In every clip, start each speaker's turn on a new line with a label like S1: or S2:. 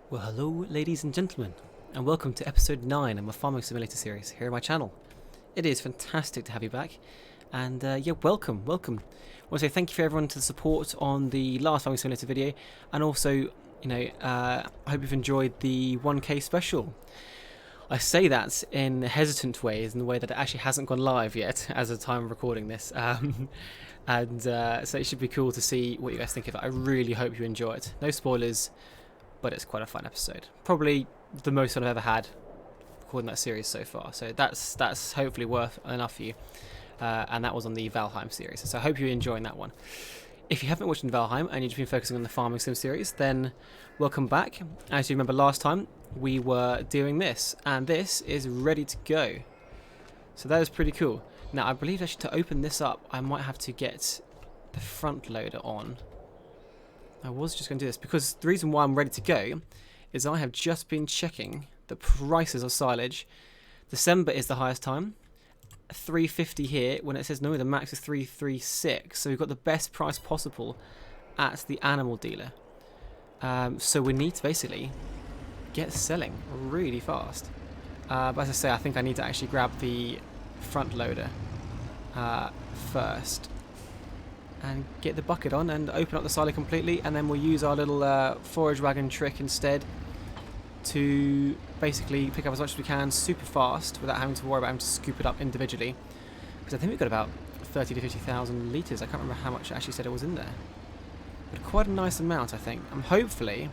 S1: Well, hello, ladies and gentlemen, and welcome to episode 9 of my Farming Simulator series here on my channel. It is fantastic to have you back, and welcome. I want to say thank you for everyone to the support on the last Farming Simulator video, and also, I hope you've enjoyed the 1K special. I say that in hesitant ways, in the way that it actually hasn't gone live yet as of the time of recording this, so it should be cool to see what you guys think of it. I really hope you enjoy it. No spoilers, but it's quite a fun episode. Probably the most fun I've ever had recording that series so far. So that's hopefully worth enough for you. And that was on the Valheim series. So I hope you're enjoying that one. If you haven't watched Valheim and you've just been focusing on the Farming Sim series, then welcome back. As you remember last time, we were doing this, and this is ready to go. So that is pretty cool. Now I believe actually to open this up, I might have to get the front loader on. I was just going to do this because the reason why I'm ready to go is I have just been checking the prices of silage. December is the highest time, 350 here, when it says no, the max is 336. So we've got the best price possible at the animal dealer. So we need to basically get selling really fast. But as I say, I think I need to actually grab the front loader first. And get the bucket on and open up the silo completely, and then we'll use our little forage wagon trick instead to basically pick up as much as we can super fast without having to worry about having to scoop it up individually. Because I think we've got about 30 to 50,000 litres. I can't remember how much it actually said it was in there. But quite a nice amount, I think. And hopefully,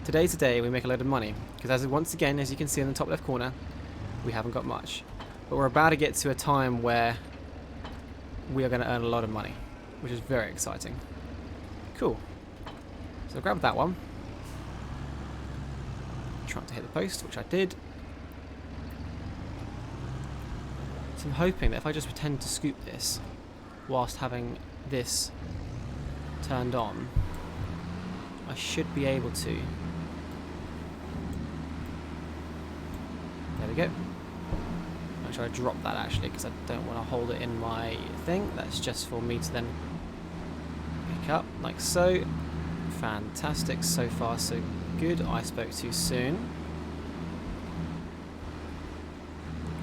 S1: today we make a load of money. Because once again, as you can see in the top left corner, we haven't got much. But we're about to get to a time where we are going to earn a lot of money, which is very exciting. Cool. So I'll grab that one. Trying to hit the post, which I did. So I'm hoping that if I just pretend to scoop this whilst having this turned on, I should be able to. There we go. Make sure I drop that actually, because I don't want to hold it in my thing. That's just for me to then pick up like so. Fantastic, so far so good. I spoke too soon.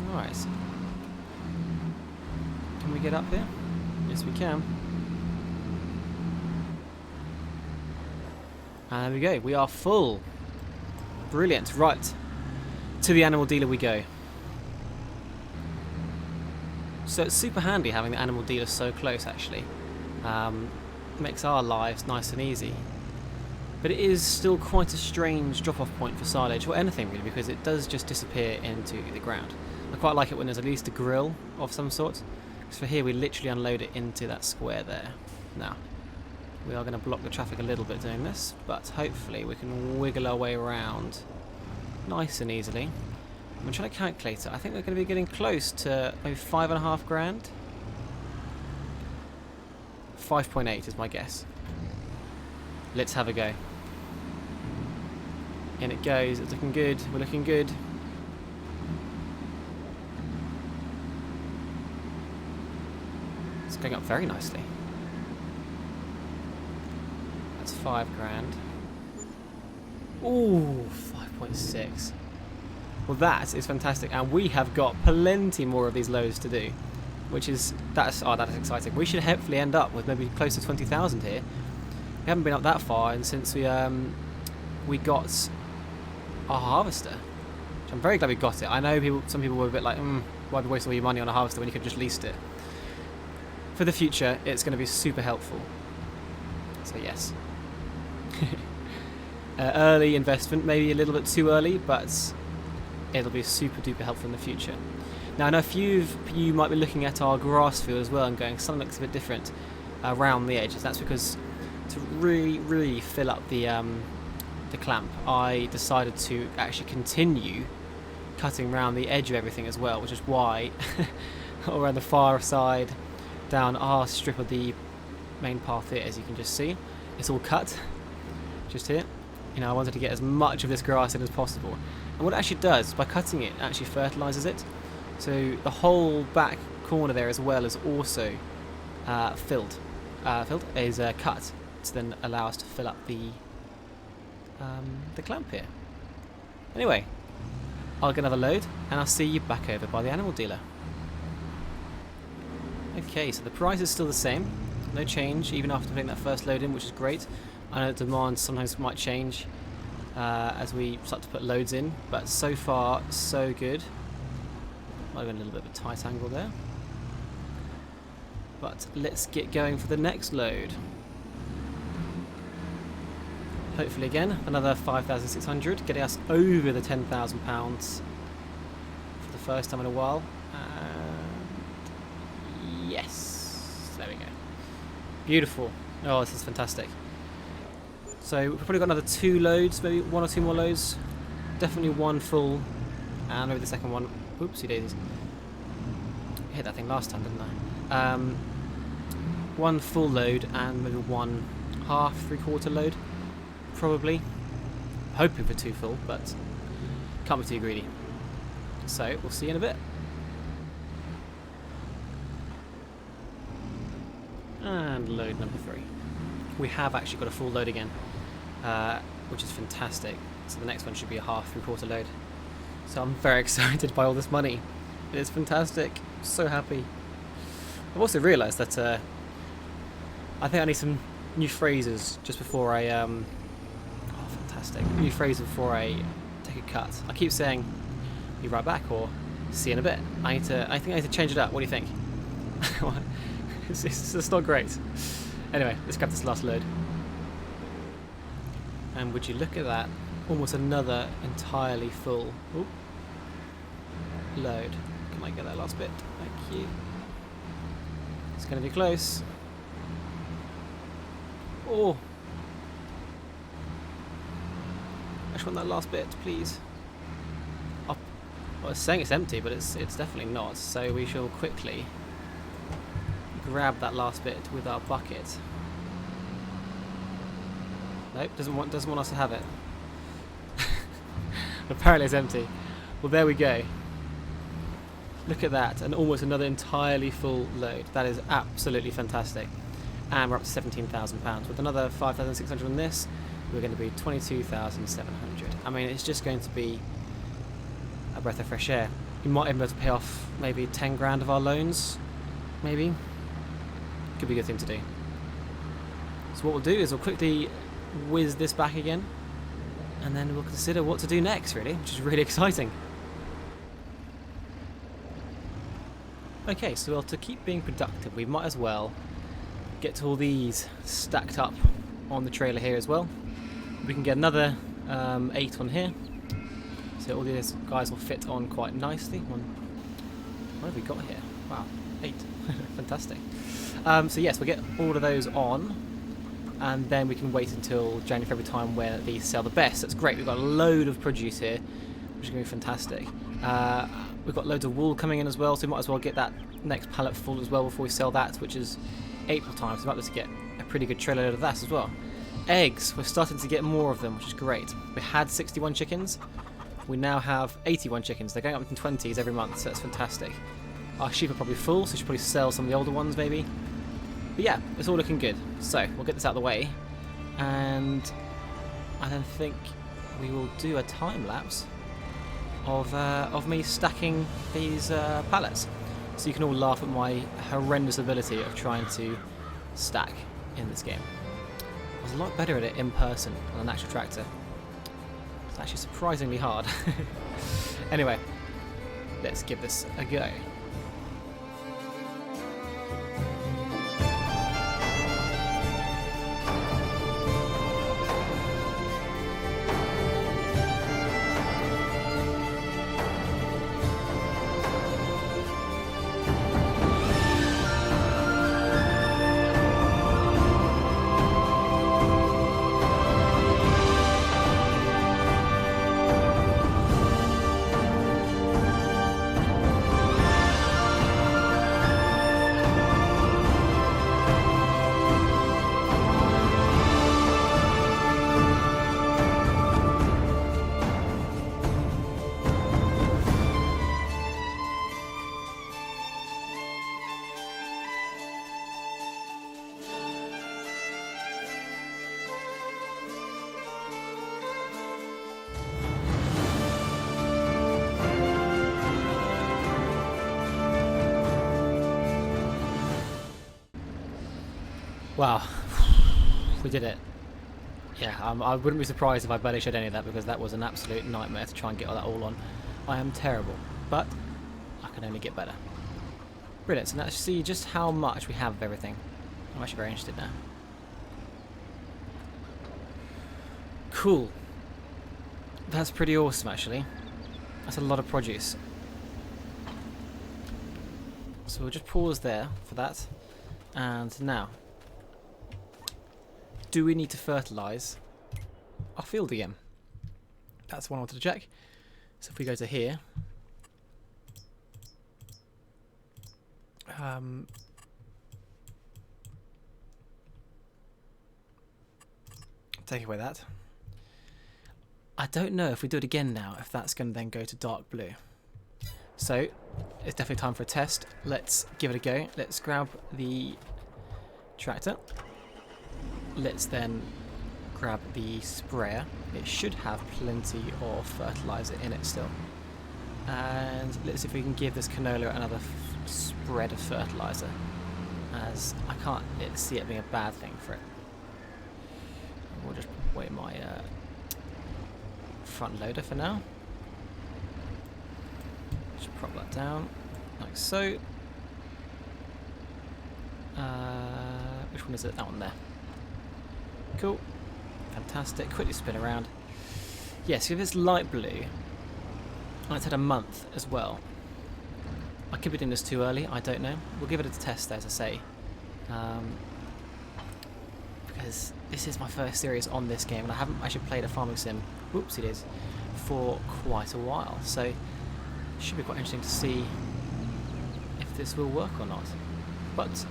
S1: Alright. Can we get up here? Yes we can. And there we go, we are full. Brilliant, right. To the animal dealer we go. So it's super handy having the animal dealer so close actually. Makes our lives nice and easy. But it is still quite a strange drop-off point for silage, or anything really, because it does just disappear into the ground. I quite like it when there's at least a grill of some sort. Because for here we literally unload it into that square there. Now, we are going to block the traffic a little bit doing this, but hopefully we can wiggle our way around nice and easily. I'm trying to calculate it. I think we're going to be getting close to maybe 5.5 grand. 5.8 is my guess. Let's have a go. In it goes. It's looking good. We're looking good. It's going up very nicely. That's 5 grand. Ooh, 5.6. Well, that is fantastic, and we have got plenty more of these loads to do, which is that is exciting. We should hopefully end up with maybe close to 20,000 here. We haven't been up that far, and since we got our harvester, which I'm very glad we got it. I know some people were a bit like, why be wasting all your money on a harvester when you could just leased it? For the future, it's going to be super helpful. So yes, early investment, maybe a little bit too early, but it'll be super duper helpful in the future. Now I know a few of you might be looking at our grass field as well and going, something looks a bit different around the edges. That's because to really fill up the clamp, I decided to actually continue cutting around the edge of everything as well, which is why around the far side down our strip of the main path here, as you can just see, it's all cut just here. I wanted to get as much of this grass in as possible, and what it actually does by cutting it actually fertilizes it, so the whole back corner there as well is also cut to then allow us to fill up the the clamp here. Anyway, I'll get another load and I'll see you back over by the animal dealer. Okay, so the price is still the same, no change even after putting that first load in, which is great. I know demand sometimes might change as we start to put loads in, but so far so good. Might have been a little bit of a tight angle there. But let's get going for the next load. Hopefully again, another 5,600, getting us over the £10,000 for the first time in a while. And yes, there we go. Beautiful. Oh, this is fantastic. So we've probably got another 2 loads, maybe 1 or 2 more loads. Definitely 1 full, and maybe the second one. Oopsie daisies. I hit that thing last time, didn't I? 1 full load and maybe 1 half, 3/4 load. Probably. Hoping for 2 full, but can't be too greedy. So we'll see you in a bit. And load number 3. We have actually got a full load again, which is fantastic. So the next one should be a half, 3/4 load. So I'm very excited by all this money. It's fantastic. So happy. I've also realised that I think I need some new phrases just before I oh, fantastic! New phrases before I take a cut. I keep saying "be right back" or "see you in a bit." I think I need to change it up. What do you think? It's not great. Anyway, let's grab this last load. And would you look at that? Almost another entirely full load. Can I get that last bit? Thank you. It's going to be close. Oh! I just want that last bit, please. Oh, well, it's saying it's empty, but it's definitely not. So we shall quickly grab that last bit with our bucket. Nope, doesn't want us to have it. Apparently it's empty. Well, there we go. Look at that, and almost another entirely full load. That is absolutely fantastic. And we're up to £17,000. With another 5,600 on this, we're going to be 22,700. I mean, it's just going to be a breath of fresh air. We might even be able to pay off maybe 10 grand of our loans, maybe. Could be a good thing to do. So what we'll do is we'll quickly whiz this back again, and then we'll consider what to do next, really, which is really exciting. Okay, so well, to keep being productive, we might as well get all these stacked up on the trailer here as well. We can get another 8 on here, so all these guys will fit on quite nicely. What have we got here? Wow, 8. Fantastic. So yes, we'll get all of those on, and then we can wait until January, February time where these sell the best. That's great. We've got a load of produce here, which is going to be fantastic. We've got loads of wool coming in as well, so we might as well get that next pallet full as well before we sell that, which is April time, so we might be able to get a pretty good trailer load of that as well. Eggs, we're starting to get more of them, which is great. We had 61 chickens, we now have 81 chickens. They're going up in 20s every month, so that's fantastic. Our sheep are probably full, so we should probably sell some of the older ones maybe. But yeah, it's all looking good. So we'll get this out of the way, and I then think we will do a time lapse of me stacking these pallets, so you can all laugh at my horrendous ability of trying to stack in this game. I was a lot better at it in person on an actual tractor. It's actually surprisingly hard. Anyway, let's give this a go. Wow, we did it. Yeah, I wouldn't be surprised if I barely showed any of that, because that was an absolute nightmare to try and get all that all on. I am terrible, but I can only get better. Brilliant, so let's see just how much we have of everything. I'm actually very interested now. Cool. That's pretty awesome, actually. That's a lot of produce. So we'll just pause there for that. And now, do we need to fertilise our field again? That's what I wanted to check. So if we go to here, take away that. I don't know if we do it again now, if that's going to then go to dark blue. So it's definitely time for a test. Let's give it a go. Let's grab the tractor. Let's then grab the sprayer. It should have plenty of fertilizer in it still. And let's see if we can give this canola another spread of fertilizer, as I can't see it being a bad thing for it. We'll just wait my front loader for now. Just prop that down like so. Which one is it? That one there. Cool. Fantastic. Quickly spin around. Yes, if it's light blue, and it's had a month as well. I could be doing this too early, I don't know. We'll give it a test, as I say. Because this is my first series on this game, and I haven't actually played a farming sim, whoops it is, for quite a while. So it should be quite interesting to see if this will work or not. But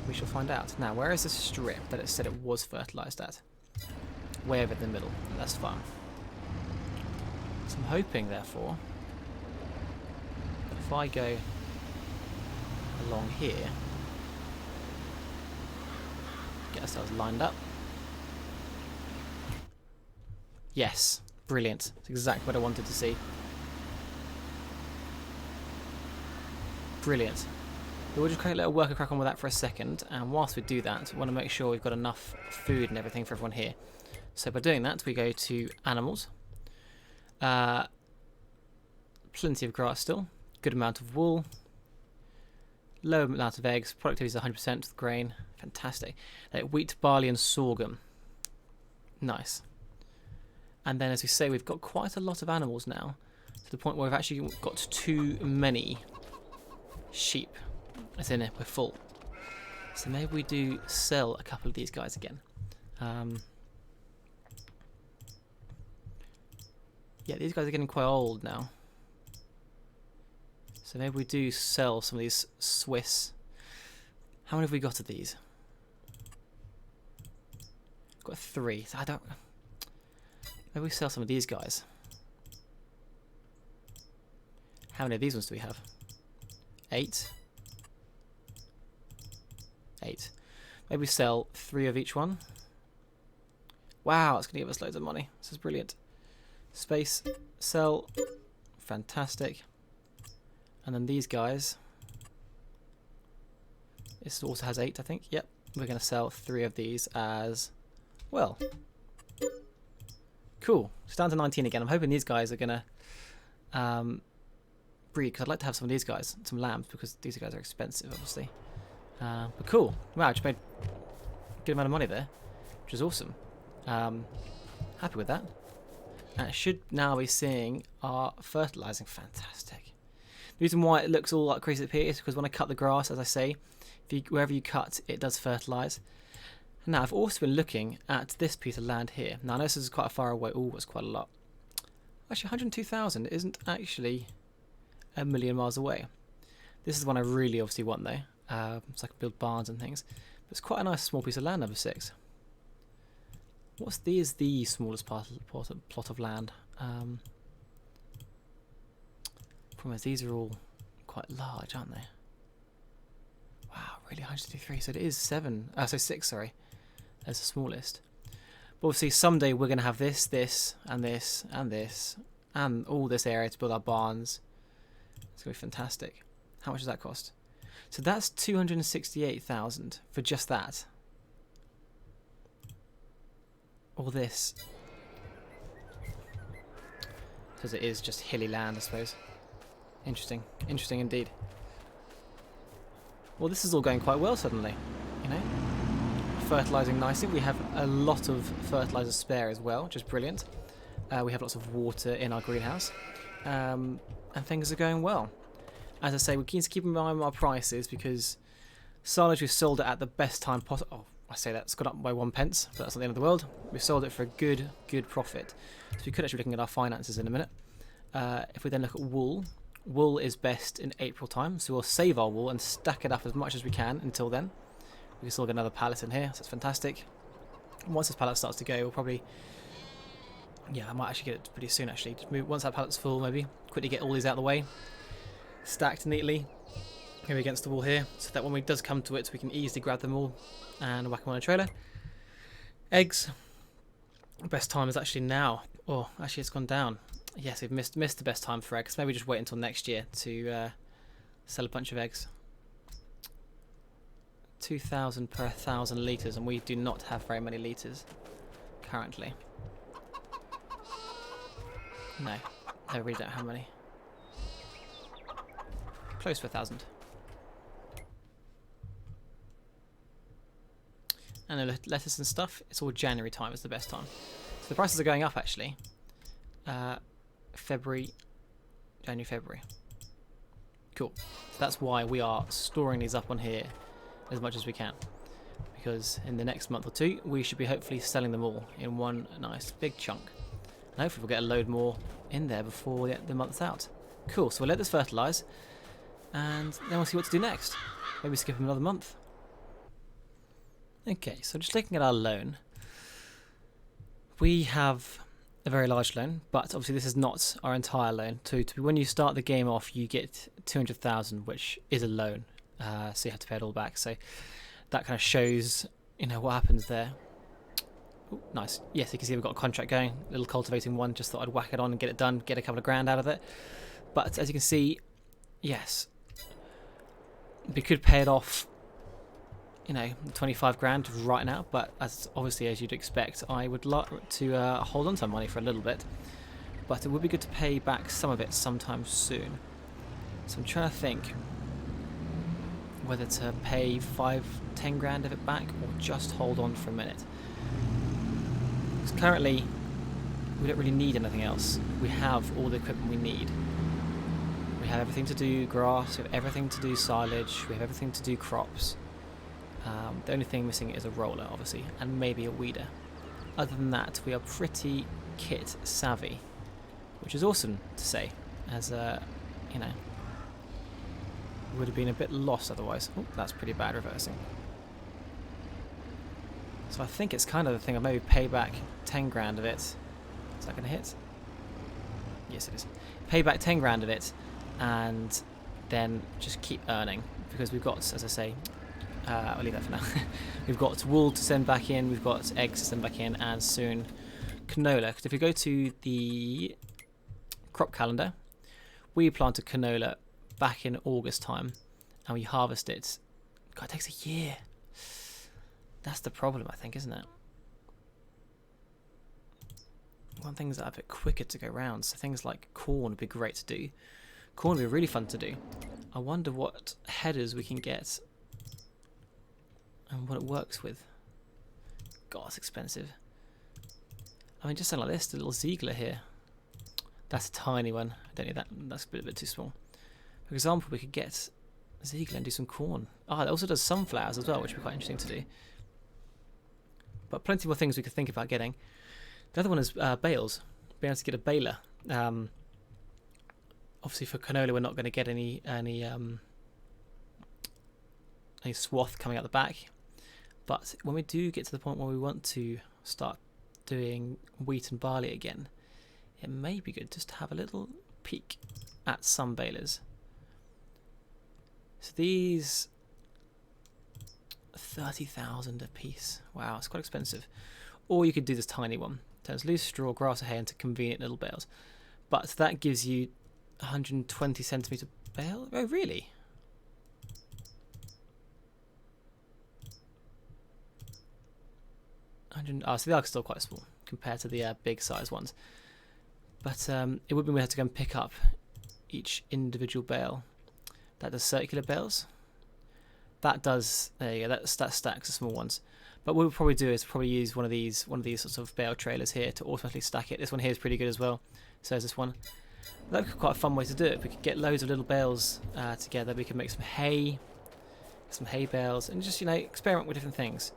S1: we shall find out. Now, where is the strip that it said it was fertilised at? Way over in the middle. That's fine. So I'm hoping, therefore, if I go along here, get ourselves lined up. Yes, brilliant. That's exactly what I wanted to see. Brilliant. We'll just let a worker crack on with that for a second, and whilst we do that, we want to make sure we've got enough food and everything for everyone here. So by doing that, we go to animals. Plenty of grass still, good amount of wool, low amount of eggs, productivity is 100% with grain, fantastic. Wheat, barley and sorghum, nice. And then, as we say, we've got quite a lot of animals now, to the point where we've actually got too many sheep. As in, we're full. So maybe we do sell a couple of these guys again. Yeah, these guys are getting quite old now. So maybe we do sell some of these Swiss. How many have we got of these? I've got 3. So I don't. Maybe we sell some of these guys. How many of these ones do we have? 8. 8. Maybe we sell 3 of each one. Wow, it's going to give us loads of money. This is brilliant. Space, sell, fantastic. And then these guys. This also has 8, I think. Yep, we're going to sell 3 of these as well. Cool. It's down to 19 again. I'm hoping these guys are going to breed, because I'd like to have some of these guys, some lambs, because these guys are expensive, obviously. But cool. Wow, I just made a good amount of money there, which is awesome. Happy with that. And it should now be seeing our fertilising. Fantastic. The reason why it looks all like crazy up here is because when I cut the grass, as I say, wherever you cut, it does fertilise. Now, I've also been looking at this piece of land here. Now, I know this is quite far away. Oh, it's quite a lot. Actually, 102,000 isn't actually a million miles away. This is the one I really obviously want, though. So I can build barns and things. But it's quite a nice small piece of land, number 6. What's the smallest plot of land? Problem is, these are all quite large, aren't they? Wow, really, 153. So it is 7. So 6, sorry. As the smallest. But obviously, someday we're going to have this, this, and this, and this, and all this area to build our barns. It's going to be fantastic. How much does that cost? So that's 268,000 for just that. All this. Because it is just hilly land, I suppose. Interesting. Interesting indeed. Well, this is all going quite well suddenly, you know. Fertilising nicely. We have a lot of fertiliser spare as well, which is brilliant. We have lots of water in our greenhouse. And things are going well. As I say, we're keen to keep in mind our prices because silage, we've sold it at the best time possible. Oh, I say that's gone up by 1 pence, but that's not the end of the world. We've sold it for a good profit. So we could actually be looking at our finances in a minute. If we then look at wool, wool is best in April time, so we'll save our wool and stack it up as much as we can until then. We can still get another pallet in here, so that's fantastic. And once this pallet starts to go, we'll probably... Yeah, I might actually get it pretty soon actually. Just move, once that pallet's full, maybe quickly get all these out of the way. Stacked neatly, maybe against the wall here, so that when we does come to it, we can easily grab them all and whack them on a trailer. Eggs, best time is actually now. Oh, actually it's gone down. Yes, we've missed the best time for eggs. Maybe just wait until next year to sell a bunch of eggs. 2,000 per 1,000 litres, and we do not have very many litres currently. No, I really don't have many. Close to 1,000. And the lettuce and stuff, it's all January time is the best time. So the prices are going up actually. January, February. Cool. So that's why we are storing these up on here as much as we can. Because in the next month or two, we should be hopefully selling them all in one nice big chunk. And hopefully we'll get a load more in there before the month's out. Cool, so we'll let this fertilise. And then we'll see what to do next. Maybe skip another month. Okay, so just looking at our loan. We have a very large loan, but obviously this is not our entire loan. When you start the game off, you get 200,000, which is a loan. So you have to pay it all back. So that kind of shows, you know, what happens there. Ooh, nice. Yes, you can see we've got a contract going. A little cultivating one. Just thought I'd whack it on and get it done. Get a couple of grand out of it. But as you can see, yes, we could pay it off, you know, 25 grand right now. But as obviously as you'd expect, I would like to hold on to money for a little bit. But it would be good to pay back some of it sometime soon. So I'm trying to think whether to pay 5-10 grand of it back or just hold on for a minute. Because currently we don't really need anything else. We have all the equipment we need. We have everything to do grass, we have everything to do silage, we have everything to do crops. The only thing missing is a roller, obviously, and maybe a weeder. Other than that, we are pretty kit savvy, which is awesome to say, as you know, would have been a bit lost otherwise. Oh, that's pretty bad reversing. So I think it's kind of the thing of maybe pay back 10 grand of it. Is that going to hit? Yes, it is. Pay back 10 grand of it, and then just keep earning, because we've got, as I say, I'll leave that for now. We've got wool to send back in, we've got eggs to send back in, and soon canola. Because if we go to the crop calendar, we planted canola back in August time, and we harvest it. God, it takes a year. That's the problem, I think, isn't it? One thing's a bit quicker to go round, so things like corn would be great to do. Corn would be really fun to do. I wonder what headers we can get and what it works with. God, it's expensive. I mean, just something like this, the little Ziegler here. That's a tiny one. I don't need that. That's a bit too small. For example, we could get Ziegler and do some corn. Ah, it also does sunflowers as well, which would be quite interesting to do. But plenty more things we could think about getting. The other one is bales. Being able to get a baler. Obviously, for canola, we're not going to get any swath coming out the back. But when we do get to the point where we want to start doing wheat and barley again, it may be good just to have a little peek at some balers. So these 30,000 a piece. Wow, it's quite expensive. Or you could do this tiny one. Turns loose straw, grass, or hay into convenient little bales. But that gives you 120 centimetre bale. Oh, really? 100. Oh, so the arcs are still quite small compared to the big size ones. But it would mean we had to go and pick up each individual bale. That does circular bales. That does, there you go, that stacks the small ones. But what we'll probably do is probably use one of these sorts of bale trailers here to automatically stack it. This one here is pretty good as well. So is this one. That would be quite a fun way to do it. We could get loads of little bales together. We could make some hay bales, and just, you know, experiment with different things.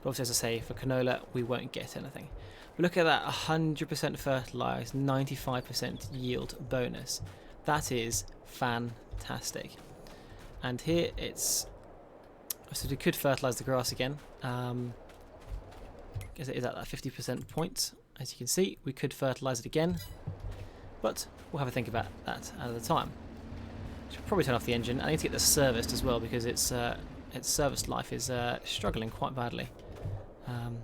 S1: But obviously, as I say, for canola, we won't get anything. But look at that, 100% fertilised, 95% yield bonus. That is fantastic. And here it's, so we could fertilise the grass again. Is it at that 50% point? As you can see, we could fertilise it again, but we'll have a think about that at the time. Should probably turn off the engine. I need to get this serviced as well because its service life is struggling quite badly.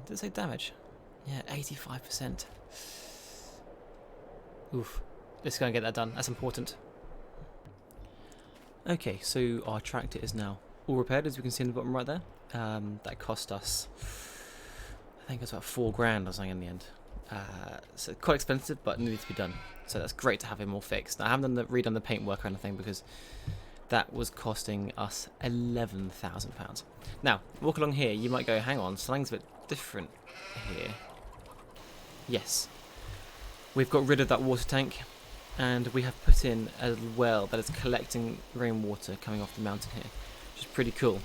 S1: Did it say damage? Yeah, 85%. Oof. Let's go and get that done. That's important. Okay, so our tractor is now all repaired, as we can see in the bottom right there. That cost us, I think it was about $4,000 or something in the end. So quite expensive, but needed to be done. So that's great to have him all fixed. Now, I haven't redone the paintwork or anything because that was costing us £11,000. Now, walk along here, you might go, hang on, something's a bit different here. Yes, we've got rid of that water tank, and we have put in a well that is collecting rainwater coming off the mountain here, which is pretty cool.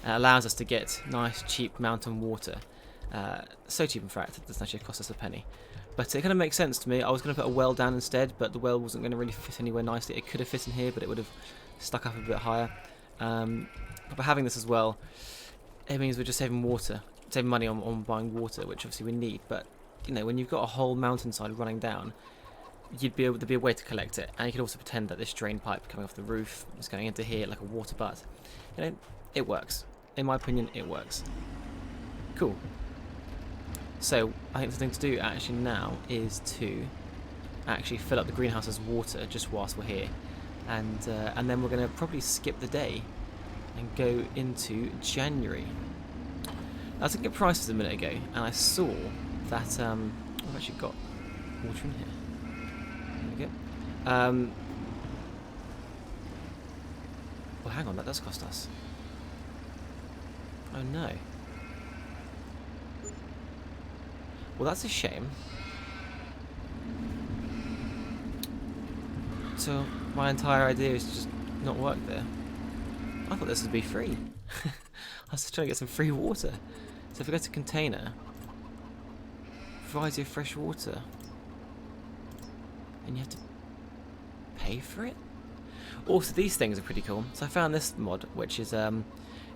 S1: It allows us to get nice, cheap mountain water. So cheap, in fact, it doesn't actually cost us a penny. But it kind of makes sense to me. I was going to put a well down instead, but the well wasn't going to really fit anywhere nicely. It could have fit in here, but it would have stuck up a bit higher. But by having this as well, it means we're just saving water, saving money on buying water, which obviously we need. But you know, when you've got a whole mountainside running down, you'd be able to be a way to collect it, and you could also pretend that this drain pipe coming off the roof is going into here like a water butt. You know, it works. In my opinion, it works. Cool. So I think the thing to do actually now is to actually fill up the greenhouse's water just whilst we're here, and then we're going to probably skip the day and go into January. I was looking at prices a minute ago, and I saw that I've actually got water in here. There we go. Well, hang on, that does cost us. Oh no. Well, that's a shame. So my entire idea is to just not work there. I thought this would be free. I was just trying to get some free water. So if we go to container, provides you fresh water, and you have to pay for it. Also, these things are pretty cool. So I found this mod, which is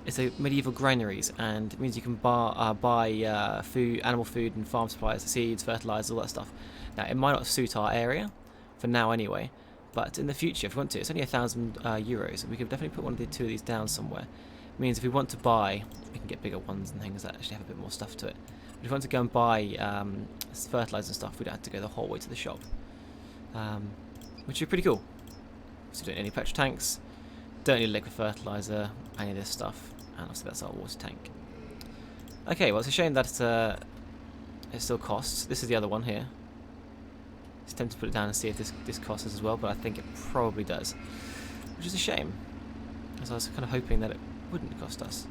S1: it's a medieval granaries, and it means you can buy food, animal food, and farm supplies, seeds, fertilizers, all that stuff. Now, it might not suit our area for now, anyway. But in the future, if we want to, it's only €1,000. We could definitely put one of the two of these down somewhere. It means if we want to buy, we can get bigger ones and things that actually have a bit more stuff to it. But if we want to go and buy fertilizer and stuff, we'd have to go the whole way to the shop, which would be pretty cool. So we don't need any petrol tanks, don't need liquid fertilizer, any of this stuff, and obviously that's our water tank. Okay, well, it's a shame that it still costs. This is the other one here. It's tempted to put it down and see if this costs us as well, but I think it probably does, which is a shame, as I was kind of hoping that it wouldn't cost us.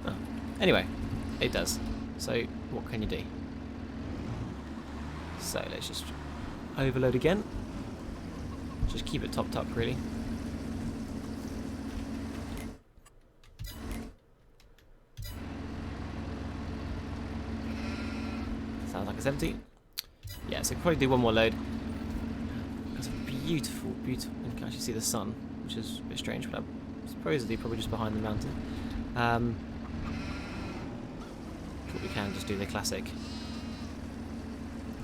S1: Oh. Anyway, it does. So what can you do? So let's just overload again. Just keep it topped up, really. Sounds like it's empty. Yeah, so probably do one more load. It's a beautiful, beautiful. You can actually see the sun, which is a bit strange, but I'm supposedly probably just behind the mountain. But we can just do the classic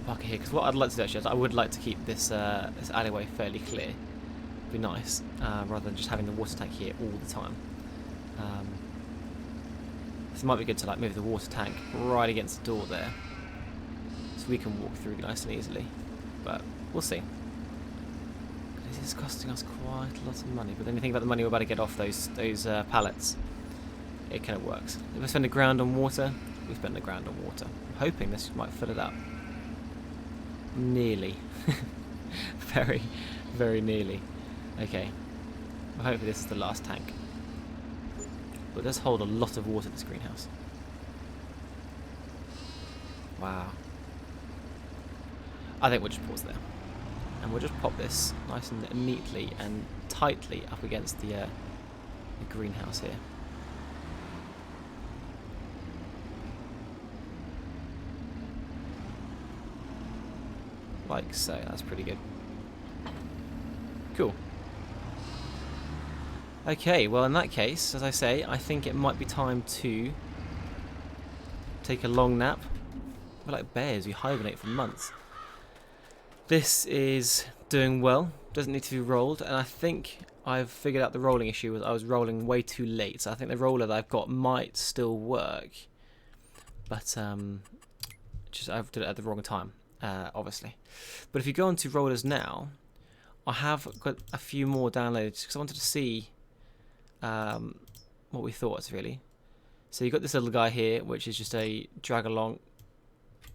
S1: park here, because what I'd like to do actually is I would like to keep this this alleyway fairly clear. It'd be nice, rather than just having the water tank here all the time. So it might be good to like move the water tank right against the door there, so we can walk through nice and easily. But we'll see. This is costing us quite a lot of money. But then you think about the money we're about to get off those pallets. it kind of works. If I spend a grand on water, we spend a grand on water. I'm hoping this might fill it up. Nearly. Very, very nearly. Okay. Well, hopefully this is the last tank. But it does hold a lot of water, this greenhouse. Wow. I think we'll just pause there. And we'll just pop this nice and neatly and tightly up against the greenhouse here. Like so, that's pretty good. Cool. Okay, well in that case, as I say, I think it might be time to take a long nap. We're like bears, we hibernate for months. This is doing well, doesn't need to be rolled, and I think I've figured out the rolling issue was I was rolling way too late, so I think the roller that I've got might still work, but just I did it at the wrong time, obviously. But if you go onto rollers now, I have got a few more downloaded because I wanted to see what we thought really. So you've got this little guy here, which is just a drag along.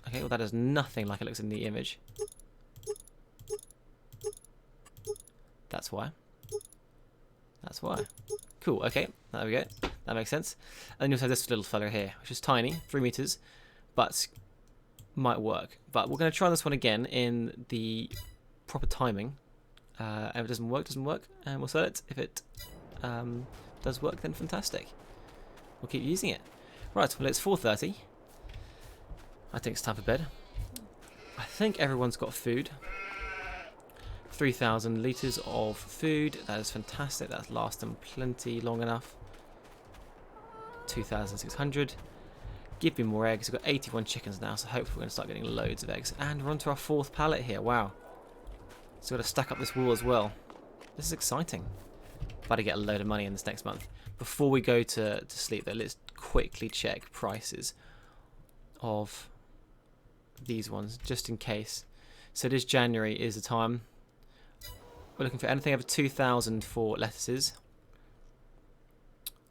S1: Okay, well that is nothing like it looks in the image. That's why. That's why. Cool, okay, there we go. That makes sense. And then you also have this little fella here, which is tiny, 3 meters, but might work. But we're going to try this one again in the proper timing. If it doesn't work, and we'll sell it. If it does work, then fantastic. We'll keep using it. Right, well it's 4:30. I think it's time for bed. I think everyone's got food. 3,000 litres of food. That is fantastic. That's last them plenty long enough. 2,600. Give me more eggs. We've got 81 chickens now, so hopefully we're going to start getting loads of eggs. And we're on to our 4th pallet here. Wow. So we've got to stack up this wall as well. This is exciting. About to get a load of money in this next month. Before we go to sleep though, let's quickly check prices of these ones, just in case. So this January is the time. We're looking for anything over 2,000 for lettuces.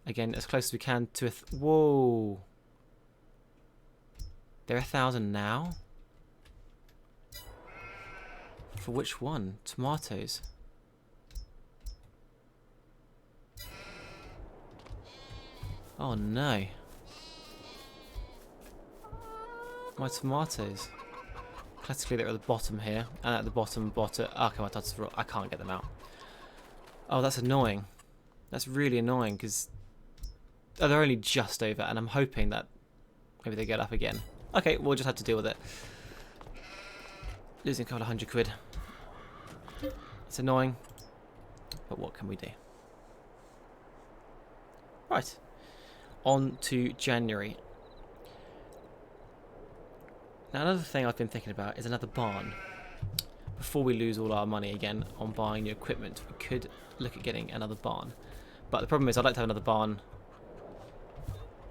S1: Again, as close as we can to a... Whoa! They're 1,000 now? For which one? Tomatoes. Oh no. My tomatoes. Classically they're at the bottom here, and at the bottom. Okay, I can't get them out. Oh, that's annoying. That's really annoying because they're only just over, and I'm hoping that maybe they get up again. Okay, we'll just have to deal with it. Losing a couple of £100. It's annoying, but what can we do? Right, on to January. Now another thing I've been thinking about is another barn. Before we lose all our money again on buying new equipment, we could look at getting another barn. But the problem is I'd like to have another barn.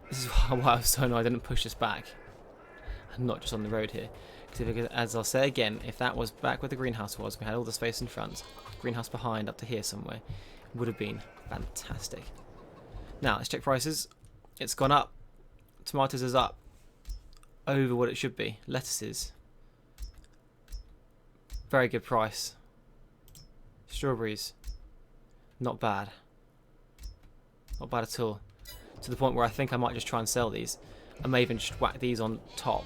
S1: This is why I was so annoyed I didn't push this back. And not just on the road here. Because as I'll say again, if that was back where the greenhouse was, we had all the space in front, greenhouse behind up to here somewhere, it would have been fantastic. Now let's check prices. It's gone up. Tomatoes is up over what it should be. Lettuces, very good price. Strawberries, not bad. Not bad at all. To the point where I think I might just try and sell these. I may even just whack these on top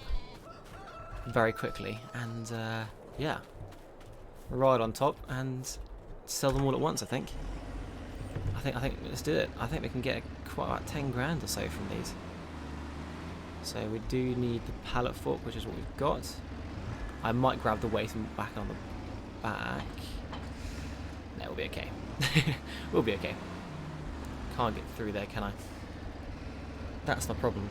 S1: very quickly and yeah, ride on top and sell them all at once. I think let's do it. I think we can get quite about 10 grand or so from these. So we do need the pallet fork, which is what we've got. I might grab the weight and whack it on the back. No, we'll be okay. We'll be okay. Can't get through there, can I? That's my problem.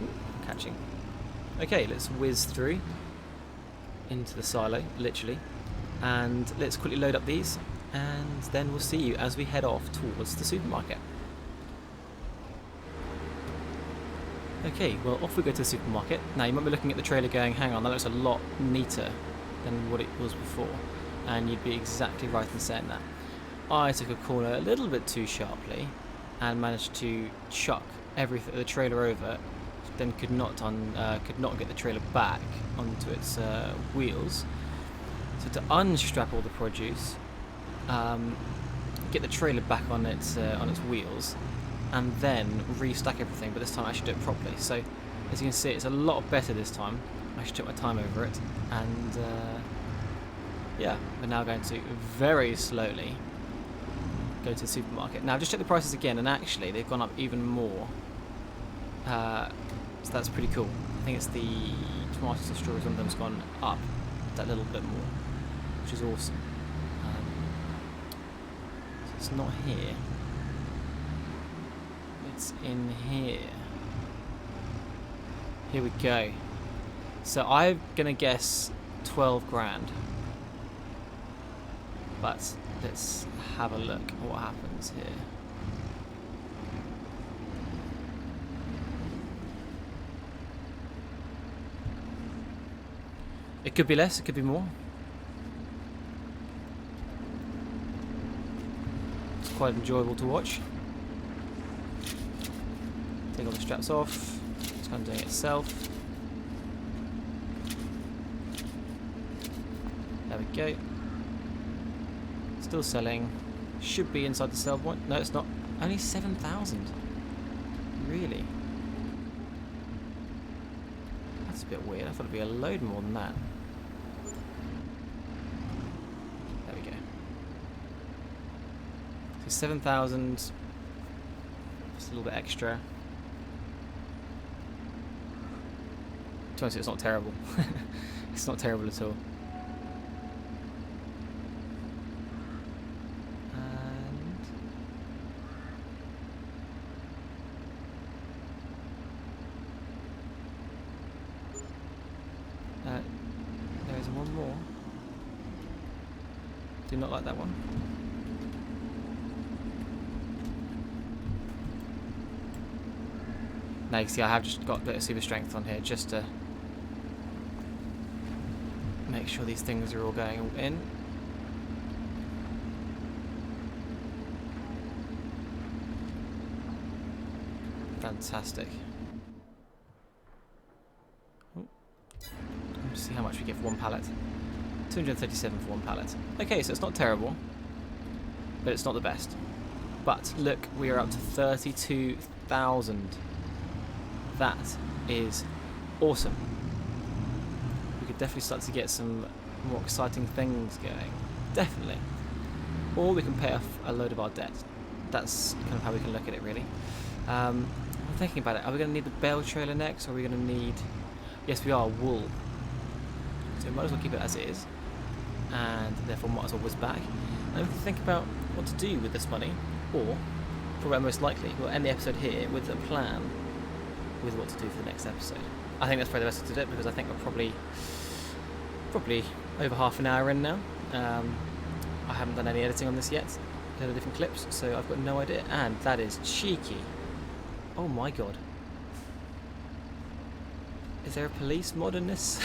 S1: Ooh, catching. Okay, let's whiz through into the silo, literally. And let's quickly load up these, and then we'll see you as we head off towards the supermarket. Okay, well off we go to the supermarket. Now you might be looking at the trailer going, hang on, that looks a lot neater than what it was before. And you'd be exactly right in saying that. I took a corner a little bit too sharply and managed to chuck the trailer over. Then could not get the trailer back onto its wheels. So to unstrap all the produce, get the trailer back on its wheels, and then restack everything. But this time I should do it properly. So as you can see, it's a lot better this time. I should took my time over it, and yeah, we're now going to very slowly go to the supermarket. Now, I've just checked the prices again, and actually they've gone up even more. So that's pretty cool. I think it's the tomatoes and strawberries, one of them's gone up that little bit more, which is awesome. So it's not here. It's in here. Here we go. So I'm gonna guess 12 grand. But let's have a look at what happens here. It could be less, it could be more. It's quite enjoyable to watch. Take all the straps off. It's kind of doing it itself. There we go. Still selling. Should be inside the sell point. No, it's not. Only 7,000. Really? That's a bit weird. I thought it'd be a load more than that. There we go. So 7,000. Just a little bit extra. To be honest, it's not terrible. It's not terrible at all. There is one more. Do not like that one. Now you can see I have just got a bit of super strength on here just to make sure these things are all going in. Fantastic. See how much we get for one pallet. 237 for one pallet. Okay, so it's not terrible, but it's not the best. But look, we are up to 32,000. That is awesome. We could definitely start to get some more exciting things going. Definitely. Or we can pay off a load of our debt. That's kind of how we can look at it, really. I'm thinking about it. Are we going to need the bale trailer next, or are we going to need... Yes, we are. Wool. So we might as well keep it as it is, and therefore might as well whiz back. And we can think about what to do with this money, or, probably most likely, we'll end the episode here with a plan with what to do for the next episode. I think that's probably the best way to do it, because I think we're probably over half an hour in now. I haven't done any editing on this yet, the different clips, so I've got no idea. And that is cheeky. Oh my god. Is there a police mod in this?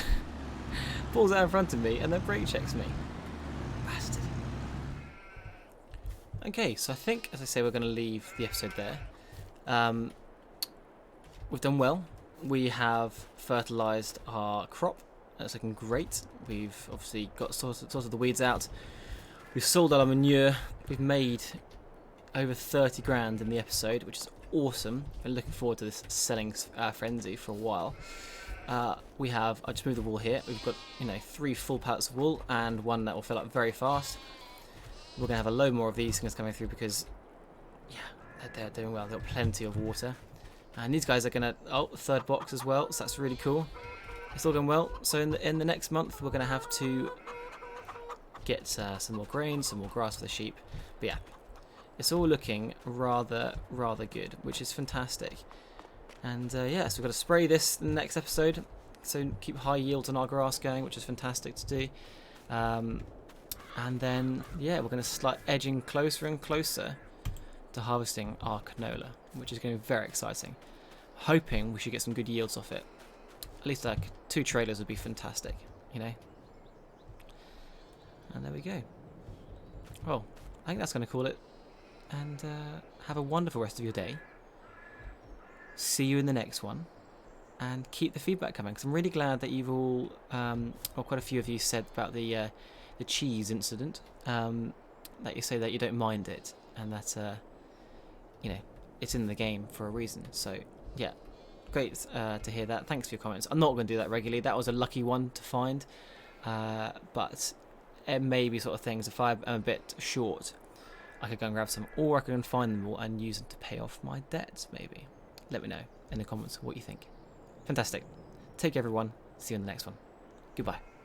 S1: Pulls out in front of me and then brake checks me. Bastard. Okay, so I think, as I say, we're going to leave the episode there. We've done well. We have fertilised our crop. That's looking great. We've obviously got sorted the weeds out. We've sold our manure. We've made over 30 grand in the episode, which is awesome. Been looking forward to this selling frenzy for a while. I just moved the wool here. We've got 3 full pallets of wool and one that will fill up very fast. We're gonna have a load more of these things coming through because, yeah, they're doing well. They've got plenty of water, and these guys are gonna third box as well. So that's really cool. It's all going well. So in the next month we're gonna have to get some more grain, some more grass for the sheep. But yeah, it's all looking rather good, which is fantastic. And yeah, so we've got to spray this in the next episode, so keep high yields on our grass going, which is fantastic to do. And then, yeah, we're going to start edging closer and closer to harvesting our canola, which is going to be very exciting. Hoping we should get some good yields off it. At least like 2 trailers would be fantastic, And there we go. Well, I think that's going to call it. And have a wonderful rest of your day. See you in the next one. And keep the feedback coming, because I'm really glad that you've all, or quite a few of you said about the cheese incident, that you say that you don't mind it, and that, you know, it's in the game for a reason. So, yeah, great to hear that. Thanks for your comments. I'm not going to do that regularly. That was a lucky one to find, but it may be sort of things. If I'm a bit short, I could go and grab some, or I could go and find them all and use them to pay off my debts, maybe. Let me know in the comments what you think. Fantastic. Take care, everyone. See you in the next one. Goodbye.